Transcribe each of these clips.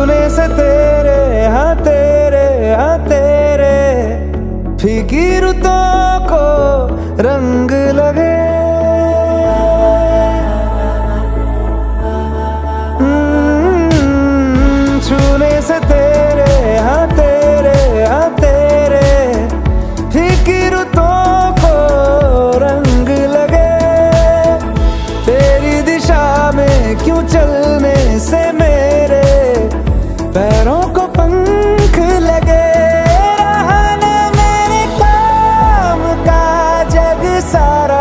छूने से तेरे हाँ तेरे फीकी रुतों को रंग लगे। छूने से तेरे हाँ तेरे फीकी रुतों को रंग लगे। तेरी दिशा में क्यों चलने से मेरे पैरों को पंख लगे। रहा न मेरे काम का जग सारा,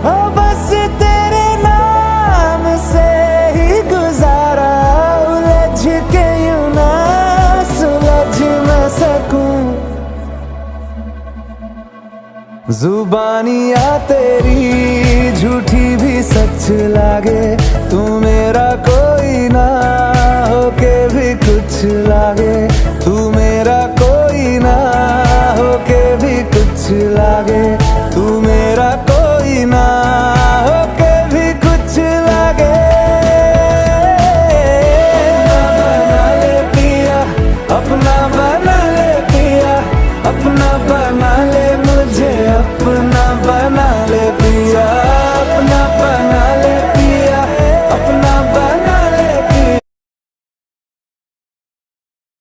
हो बस तेरे नाम से ही गुजारा। उलझ के यूं ना सुलझ न सकूं, जुबानियाँ तेरी झूठी भी सच लागे। तू मेरा कोई ना होके भी कुछ लागे। तू मेरा कोई ना होके भी कुछ लागे।